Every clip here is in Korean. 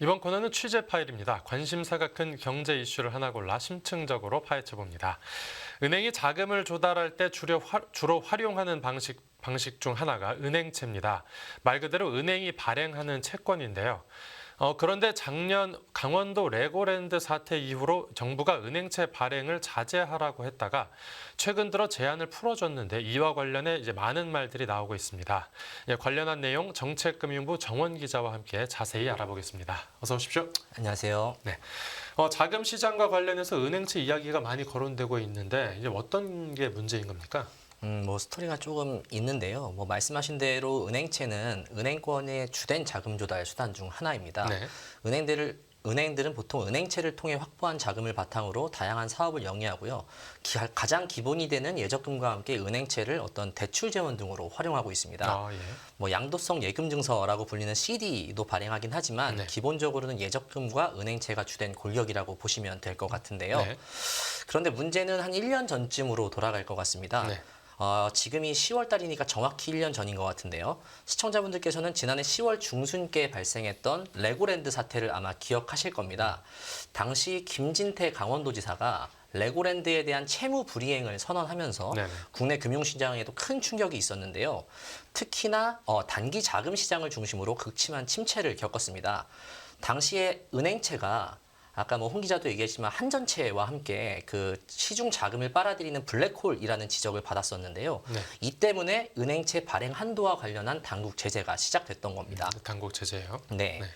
이번 코너는 취재 파일입니다. 관심사가 큰 경제 이슈를 하나 골라 심층적으로 파헤쳐봅니다. 은행이 자금을 조달할 때 주로 활용하는 방식 중 하나가 은행채입니다. 말 그대로 은행이 발행하는 채권인데요. 그런데 작년 강원도 레고랜드 사태 이후로 정부가 은행채 발행을 자제하라고 했다가 최근 들어 제한을 풀어줬는데 이와 관련해 이제 많은 말들이 나오고 있습니다. 관련한 내용 정책금융부 정원 기자와 함께 자세히 알아보겠습니다. 어서 오십시오. 안녕하세요. 네. 자금 시장과 관련해서 은행채 이야기가 많이 거론되고 있는데 이제 어떤 게 문제인 겁니까? 스토리가 조금 있는데요. 말씀하신 대로 은행채는 은행권의 주된 자금 조달 수단 중 하나입니다. 네. 은행들은 보통 은행채를 통해 확보한 자금을 바탕으로 다양한 사업을 영위하고요. 가장 기본이 되는 예적금과 함께 은행채를 어떤 대출 재원 등으로 활용하고 있습니다. 예. 양도성 예금 증서라고 불리는 CD도 발행하긴 하지만 네. 기본적으로는 예적금과 은행채가 주된 골격이라고 보시면 될 것 같은데요. 네. 그런데 문제는 한 1년 전쯤으로 돌아갈 것 같습니다. 네. 지금이 10월 달이니까 정확히 1년 전인 것 같은데요. 시청자분들께서는 지난해 10월 중순께 발생했던 레고랜드 사태를 아마 기억하실 겁니다. 당시 김진태 강원도지사가 레고랜드에 대한 채무 불이행을 선언하면서 네네. 국내 금융시장에도 큰 충격이 있었는데요. 특히나 단기 자금 시장을 중심으로 극심한 침체를 겪었습니다. 당시에 은행채가 아까 홍 기자도 얘기했지만 한전채와 함께 그 시중 자금을 빨아들이는 블랙홀이라는 지적을 받았었는데요. 네. 이 때문에 은행채 발행 한도와 관련한 당국 제재가 시작됐던 겁니다. 당국 제재요. 네. 네.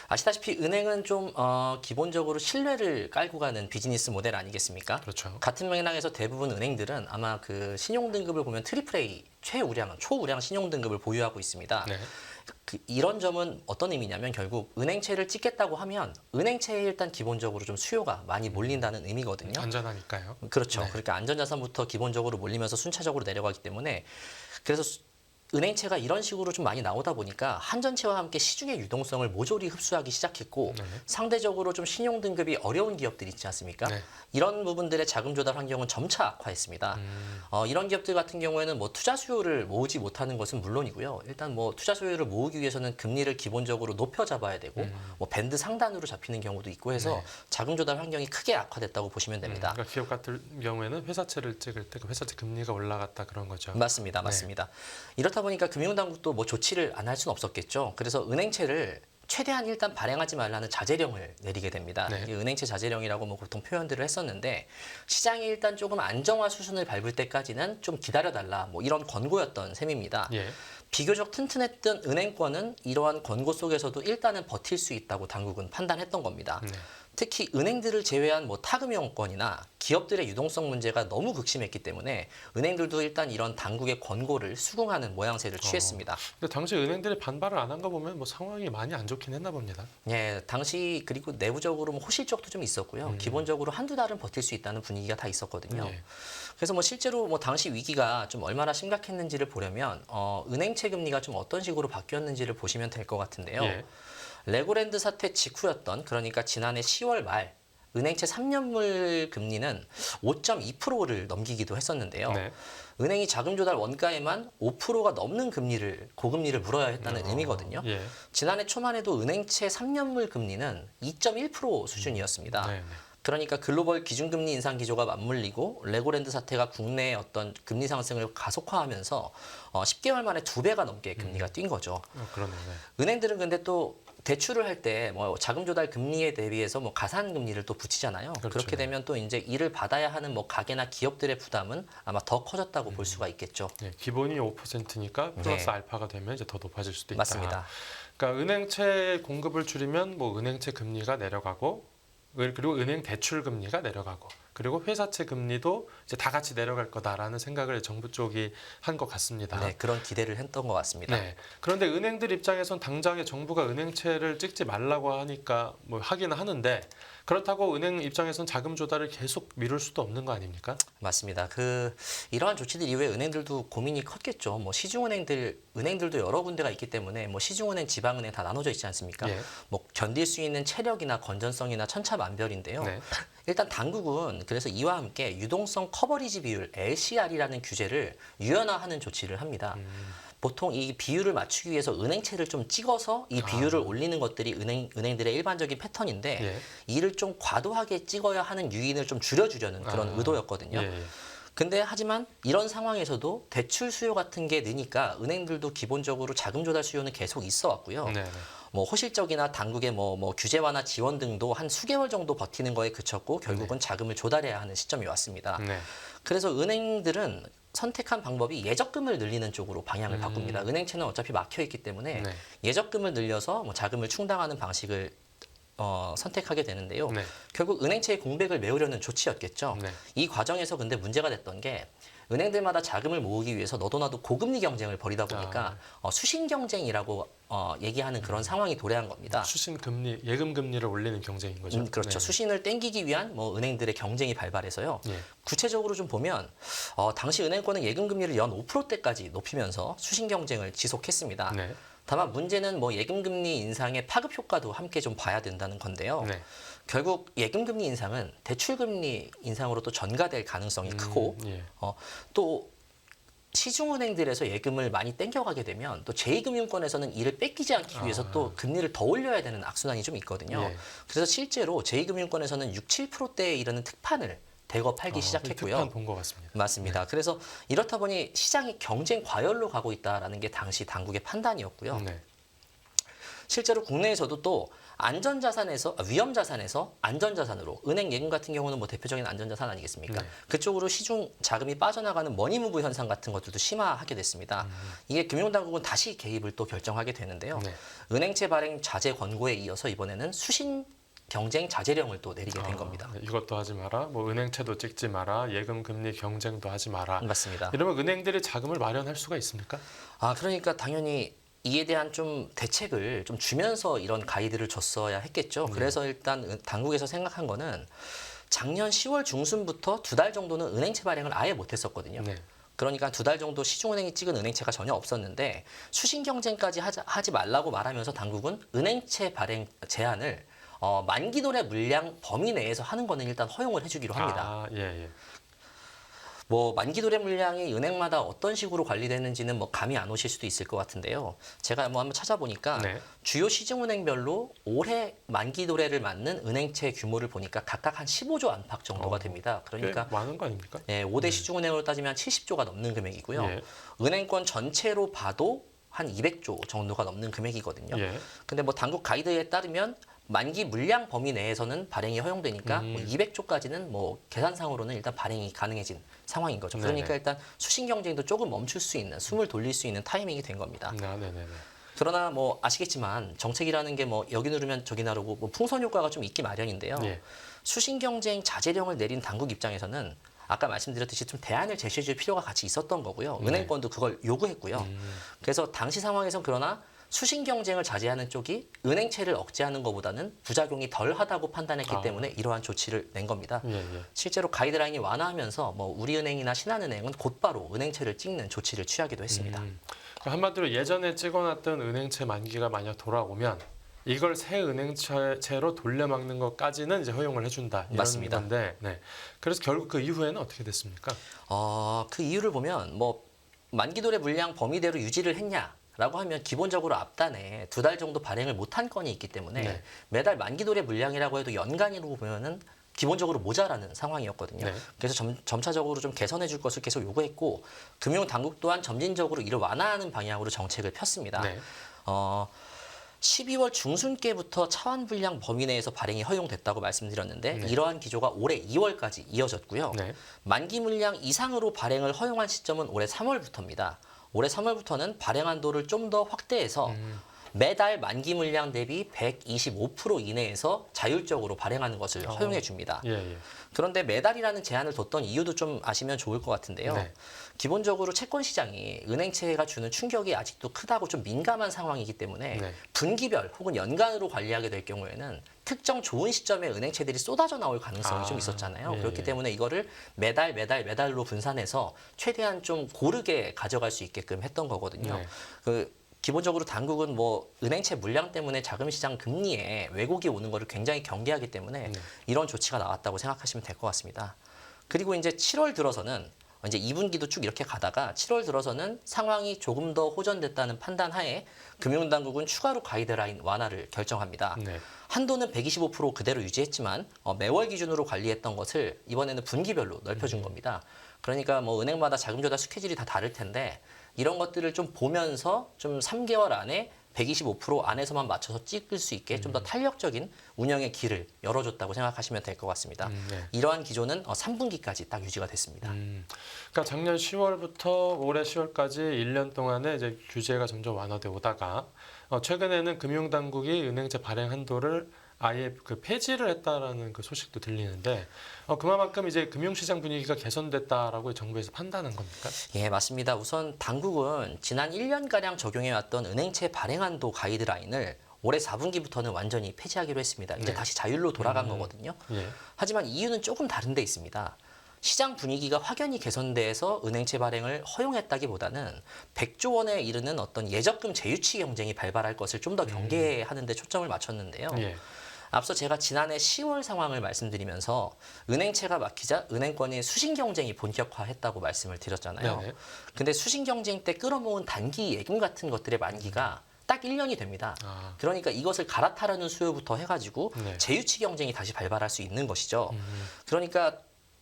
아시다시피 은행은 좀 기본적으로 신뢰를 깔고 가는 비즈니스 모델 아니겠습니까? 그렇죠. 같은 맥락에서 대부분 은행들은 아마 그 신용 등급을 보면 트리플 A 초우량 신용 등급을 보유하고 있습니다. 네. 이런 점은 어떤 의미냐면 결국 은행채를 찍겠다고 하면 은행채에 일단 기본적으로 좀 수요가 많이 몰린다는 의미거든요. 안전하니까요. 그렇죠. 네. 그러니까 안전자산부터 기본적으로 몰리면서 순차적으로 내려가기 때문에 그래서 은행채가 이런 식으로 좀 많이 나오다 보니까 한전채와 함께 시중의 유동성을 모조리 흡수하기 시작했고 네. 상대적으로 좀 신용 등급이 어려운 기업들 있지 않습니까? 네. 이런 부분들의 자금 조달 환경은 점차 악화했습니다. 이런 기업들 같은 경우에는 투자 수요를 모으지 못하는 것은 물론이고요. 일단 투자 수요를 모으기 위해서는 금리를 기본적으로 높여 잡아야 되고 밴드 상단으로 잡히는 경우도 있고 해서 네. 자금 조달 환경이 크게 악화됐다고 보시면 됩니다. 그러니까 기업 같은 경우에는 회사채를 찍을 때 그 회사채 금리가 올라갔다 그런 거죠. 맞습니다. 네. 맞습니다. 이렇다 보니까 금융당국도 조치를 안 할 수는 없었겠죠. 그래서 은행채를 최대한 일단 발행하지 말라는 자제령을 내리게 됩니다. 네. 이게 은행채 자제령이라고 보통 표현들을 했었는데 시장이 일단 조금 안정화 수준을 밟을 때까지는 좀 기다려달라 이런 권고였던 셈입니다. 예. 비교적 튼튼했던 은행권은 이러한 권고 속에서도 일단은 버틸 수 있다고 당국은 판단했던 겁니다. 네. 특히 은행들을 제외한 타금융권이나 기업들의 유동성 문제가 너무 극심했기 때문에 은행들도 일단 이런 당국의 권고를 수긍하는 모양새를 취했습니다. 근데 당시 은행들이 반발을 안 한 거 보면 상황이 많이 안 좋긴 했나 봅니다. 예, 당시 그리고 내부적으로 호실적도 좀 있었고요. 기본적으로 한두 달은 버틸 수 있다는 분위기가 다 있었거든요. 예. 그래서 실제로 당시 위기가 좀 얼마나 심각했는지를 보려면 은행채 금리가 좀 어떤 식으로 바뀌었는지를 보시면 될 것 같은데요. 예. 레고랜드 사태 직후였던 그러니까 지난해 10월 말 은행채 3년물 금리는 5.2%를 넘기기도 했었는데요. 네. 은행이 자금 조달 원가에만 5%가 넘는 고금리를 물어야 했다는 의미거든요. 예. 지난해 초만 해도 은행채 3년물 금리는 2.1% 수준이었습니다. 네. 그러니까 글로벌 기준금리 인상 기조가 맞물리고 레고랜드 사태가 국내의 어떤 금리 상승을 가속화하면서 10개월 만에 2배가 넘게 금리가 뛴 거죠. 그러네요. 은행들은 근데 또 대출을 할 때 자금 조달 금리에 대비해서 가산 금리를 또 붙이잖아요. 그렇죠. 그렇게 되면 또 이제 이를 받아야 하는 가게나 기업들의 부담은 아마 더 커졌다고 볼 수가 있겠죠. 예. 기본이 5%니까 플러스 네. 알파가 되면 이제 더 높아질 수도 있다. 맞습니다. 그러니까 은행채 공급을 줄이면 은행채 금리가 내려가고 그리고 은행 대출 금리가 내려가고 그리고 회사채 금리도 이제 다 같이 내려갈 거다라는 생각을 정부 쪽이 한 것 같습니다. 네, 그런 기대를 했던 것 같습니다. 네. 그런데 은행들 입장에선 당장에 정부가 은행채를 찍지 말라고 하니까 하기는 하는데 그렇다고 은행 입장에선 자금 조달을 계속 미룰 수도 없는 거 아닙니까? 맞습니다. 이러한 조치들 이후에 은행들도 고민이 컸겠죠. 은행들도 여러 군데가 있기 때문에 시중은행, 지방은행 다 나눠져 있지 않습니까? 예. 견딜 수 있는 체력이나 건전성이나 천차만별인데요. 네. 일단 당국은 그래서 이와 함께 유동성 커버리지 비율 LCR이라는 규제를 유연화하는 조치를 합니다. 보통 이 비율을 맞추기 위해서 은행채를 좀 찍어서 이 비율을 올리는 것들이 은행들의 일반적인 패턴인데 예. 이를 좀 과도하게 찍어야 하는 유인을 좀 줄여주려는 그런 의도였거든요. 예. 근데 하지만 이런 상황에서도 대출 수요 같은 게 느니까 은행들도 기본적으로 자금 조달 수요는 계속 있어 왔고요. 네. 뭐 호실적이나 당국의 뭐 규제 완화 지원 등도 한 수개월 정도 버티는 거에 그쳤고 결국은 자금을 조달해야 하는 시점이 왔습니다. 네. 그래서 은행들은 선택한 방법이 예적금을 늘리는 쪽으로 방향을 바꿉니다. 은행채는 어차피 막혀 있기 때문에 네. 예적금을 늘려서 뭐 자금을 충당하는 방식을 선택하게 되는데요. 네. 결국 은행채의 공백을 메우려는 조치였겠죠. 네. 이 과정에서 근데 문제가 됐던 게 은행들마다 자금을 모으기 위해서 너도 나도 고금리 경쟁을 벌이다 보니까 수신 경쟁이라고 얘기하는 그런 상황이 도래한 겁니다. 수신 금리, 예금 금리를 올리는 경쟁인 거죠. 그렇죠. 네. 수신을 땡기기 위한 뭐 은행들의 경쟁이 발발해서요. 예. 구체적으로 좀 보면 당시 은행권은 예금 금리를 연 5%대까지 높이면서 수신 경쟁을 지속했습니다. 네. 다만 문제는 뭐 예금 금리 인상의 파급 효과도 함께 좀 봐야 된다는 건데요. 네. 결국 예금 금리 인상은 대출 금리 인상으로 또 전가될 가능성이 크고 예. 또 시중은행들에서 예금을 많이 땡겨가게 되면 또 제2금융권에서는 이를 뺏기지 않기 위해서 또 금리를 더 올려야 되는 악순환이 좀 있거든요. 예. 그래서 실제로 제2금융권에서는 6, 7%대에 이르는 특판을 대거 팔기 시작했고요. 특판 본것 같습니다. 맞습니다. 그래서 이렇다 보니 시장이 경쟁 과열로 가고 있다라는 게 당시 당국의 판단이었고요. 네. 실제로 국내에서도 또 위험자산에서 안전자산으로 은행 예금 같은 경우는 뭐 대표적인 안전자산 아니겠습니까? 네. 그쪽으로 시중 자금이 빠져나가는 머니무브 현상 같은 것들도 심화하게 됐습니다. 이게 금융당국은 다시 개입을 또 결정하게 되는데요. 네. 은행채 발행 자제 권고에 이어서 이번에는 수신 경쟁 자제령을 또 내리게 된 겁니다. 이것도 하지 마라. 뭐 은행채도 찍지 마라. 예금 금리 경쟁도 하지 마라. 맞습니다. 이러면 은행들이 자금을 마련할 수가 있습니까? 그러니까 당연히 이에 대한 좀 대책을 좀 주면서 이런 가이드를 줬어야 했겠죠. 그래서 일단 당국에서 생각한 거는 작년 10월 중순부터 2달 정도는 은행채 발행을 아예 못했었거든요. 네. 그러니까 2달 정도 시중은행이 찍은 은행채가 전혀 없었는데 수신 경쟁까지 하지 말라고 말하면서 당국은 은행채 발행 제한을 만기 도래 물량 범위 내에서 하는 거는 일단 허용을 해주기로 합니다. 예. 뭐 만기 도래 물량이 은행마다 어떤 식으로 관리되는지는 뭐 감이 안 오실 수도 있을 것 같은데요. 제가 뭐 한번 찾아보니까 네. 주요 시중은행별로 올해 만기 도래를 맞는 은행채 규모를 보니까 각각 한 15조 안팎 정도가 됩니다. 그러니까 꽤 많은 거 아닙니까? 5대 시중은행으로 따지면 70조가 넘는 금액이고요. 예. 은행권 전체로 봐도 한 200조 정도가 넘는 금액이거든요. 예. 근데 뭐 당국 가이드에 따르면 만기 물량 범위 내에서는 발행이 허용되니까 뭐 200조까지는 뭐 계산상으로는 일단 발행이 가능해진 상황인 거죠. 그러니까 네네. 일단 수신 경쟁도 조금 멈출 수 있는, 숨을 돌릴 수 있는 타이밍이 된 겁니다. 네네네. 그러나 뭐 아시겠지만 정책이라는 게 뭐 여기 누르면 저기 나르고 뭐 풍선 효과가 좀 있기 마련인데요. 예. 수신 경쟁 자제령을 내린 당국 입장에서는 아까 말씀드렸듯이 좀 대안을 제시해줄 필요가 같이 있었던 거고요. 은행권도 그걸 요구했고요. 그래서 당시 상황에선 그러나 수신 경쟁을 자제하는 쪽이 은행채를 억제하는 것보다는 부작용이 덜하다고 판단했기 때문에 이러한 조치를 낸 겁니다. 예. 실제로 가이드라인이 완화하면서 뭐 우리은행이나 신한은행은 곧바로 은행채를 찍는 조치를 취하기도 했습니다. 한마디로 예전에 찍어놨던 은행채 만기가 만약 돌아오면 이걸 새 은행채로 돌려막는 것까지는 이제 허용을 해준다 이런 맞습니다. 건데, 네. 그래서 결국 그 이후에는 어떻게 됐습니까? 그 이유를 보면 뭐 만기 도래 물량 범위대로 유지를 했냐라고 하면 기본적으로 앞단에 2달 정도 발행을 못한 건이 있기 때문에 네. 매달 만기 도래 물량이라고 해도 연간으로 보면은 기본적으로 모자라는 상황이었거든요. 네. 그래서 점차적으로 좀 개선해 줄 것을 계속 요구했고 금융당국 또한 점진적으로 이를 완화하는 방향으로 정책을 폈습니다. 네. 12월 중순께부터 차환 불량 범위 내에서 발행이 허용됐다고 말씀드렸는데 네. 이러한 기조가 올해 2월까지 이어졌고요. 네. 만기 물량 이상으로 발행을 허용한 시점은 올해 3월부터입니다. 올해 3월부터는 발행 한도를 좀 더 확대해서 매달 만기 물량 대비 125% 이내에서 자율적으로 발행하는 것을 허용해 줍니다. 예. 그런데 매달이라는 제한을 뒀던 이유도 좀 아시면 좋을 것 같은데요. 네. 기본적으로 채권 시장이 은행채가 주는 충격이 아직도 크다고 좀 민감한 상황이기 때문에 네. 분기별 혹은 연간으로 관리하게 될 경우에는 특정 좋은 시점에 은행채들이 쏟아져 나올 가능성이 좀 있었잖아요. 예. 그렇기 때문에 이거를 매달로 분산해서 최대한 좀 고르게 가져갈 수 있게끔 했던 거거든요. 네. 기본적으로 당국은 뭐 은행채 물량 때문에 자금시장 금리에 왜곡이 오는 것을 굉장히 경계하기 때문에 이런 조치가 나왔다고 생각하시면 될 것 같습니다. 그리고 이제 7월 들어서는 이제 2분기도 쭉 이렇게 가다가 7월 들어서는 상황이 조금 더 호전됐다는 판단 하에 금융당국은 추가로 가이드라인 완화를 결정합니다. 네. 한도는 125% 그대로 유지했지만 매월 기준으로 관리했던 것을 이번에는 분기별로 넓혀준 겁니다. 그러니까 뭐 은행마다 자금 조달 스케줄이 다 다를 텐데 이런 것들을 좀 보면서 좀 3개월 안에 125% 안에서만 맞춰서 찍을 수 있게 좀 더 탄력적인 운영의 길을 열어줬다고 생각하시면 될 것 같습니다. 네. 이러한 기조는 3분기까지 딱 유지가 됐습니다. 그러니까 작년 10월부터 올해 10월까지 1년 동안에 이제 규제가 점점 완화돼 오다가 최근에는 금융당국이 은행채 발행 한도를 아예 그 폐지를 했다라는 그 소식도 들리는데 그만큼 이제 금융시장 분위기가 개선됐다라고 정부에서 판단한 겁니까? 예, 맞습니다. 우선 당국은 지난 1년가량 적용해왔던 은행채 발행 한도 가이드라인을 올해 4분기부터는 완전히 폐지하기로 했습니다. 이제 네. 다시 자율로 돌아간 거거든요. 예. 하지만 이유는 조금 다른 데 있습니다. 시장 분위기가 확연히 개선돼서 은행채 발행을 허용했다기보다는 100조 원에 이르는 어떤 예적금 재유치 경쟁이 발발할 것을 좀 더 경계하는 데 초점을 맞췄는데요. 예. 앞서 제가 지난해 10월 상황을 말씀드리면서 은행채가 막히자 은행권의 수신 경쟁이 본격화했다고 말씀을 드렸잖아요. 네네. 근데 수신 경쟁 때 끌어모은 단기 예금 같은 것들의 만기가 딱 1년이 됩니다. 아. 그러니까 이것을 갈아타려는 수요부터 해가지고 네. 재유치 경쟁이 다시 발발할 수 있는 것이죠. 그러니까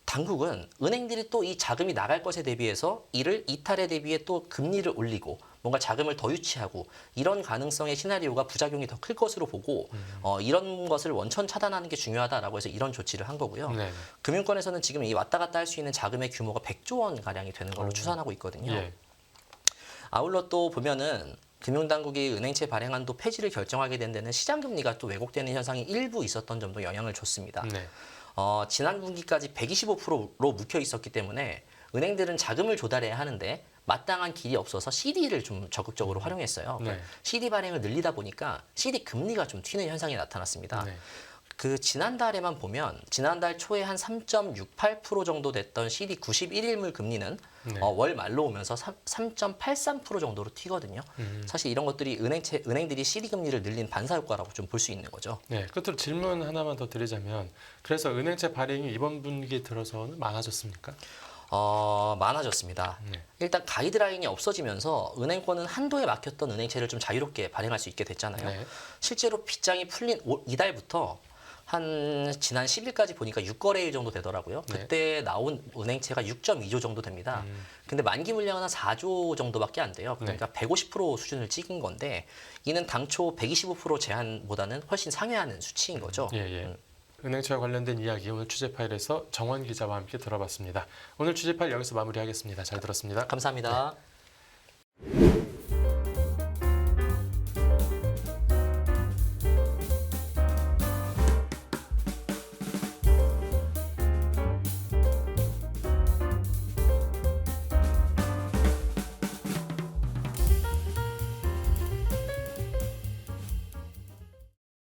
당국은 은행들이 또 이 자금이 나갈 것에 대비해서 이를 이탈에 대비해 또 금리를 올리고 뭔가 자금을 더 유치하고 이런 가능성의 시나리오가 부작용이 더 클 것으로 보고 이런 것을 원천 차단하는 게 중요하다라고 해서 이런 조치를 한 거고요. 네. 금융권에서는 지금 이 왔다 갔다 할 수 있는 자금의 규모가 100조 원 가량이 되는 걸로 추산하고 있거든요. 예. 아울러 또 보면은 금융당국이 은행채 발행 한도 폐지를 결정하게 된 데는 시장 금리가 또 왜곡되는 현상이 일부 있었던 점도 영향을 줬습니다. 네. 지난 분기까지 125%로 묵혀 있었기 때문에 은행들은 자금을 조달해야 하는데 마땅한 길이 없어서 CD를 좀 적극적으로 활용했어요. 네. CD 발행을 늘리다 보니까 CD 금리가 좀 튀는 현상이 나타났습니다. 네. 그 지난달에만 보면 지난달 초에 한 3.68% 정도 됐던 CD 91일물 금리는 네. 월 말로 오면서 3.83% 정도로 튀거든요. 사실 이런 것들이 은행들이 CD 금리를 늘린 반사 효과라고 좀 볼 수 있는 거죠. 네. 끝으로 질문 하나만 더 드리자면 그래서 은행채 발행이 이번 분기 들어서는 많아졌습니까? 많아졌습니다. 네. 일단 가이드라인이 없어지면서 은행권은 한도에 막혔던 은행채를 좀 자유롭게 발행할 수 있게 됐잖아요. 네. 실제로 빗장이 풀린 이달부터 한 지난 10일까지 보니까 6거래일 정도 되더라고요. 네. 그때 나온 은행채가 6.2조 정도 됩니다. 근데 만기 물량은 한 4조 정도밖에 안 돼요. 그러니까 150% 수준을 찍은 건데 이는 당초 125% 제한보다는 훨씬 상회하는 수치인 거죠. 예, 예. 은행채와 관련된 이야기 오늘 취재 파일에서 정원 기자와 함께 들어봤습니다. 오늘 취재 파일 여기서 마무리하겠습니다. 잘 들었습니다. 감사합니다. 네.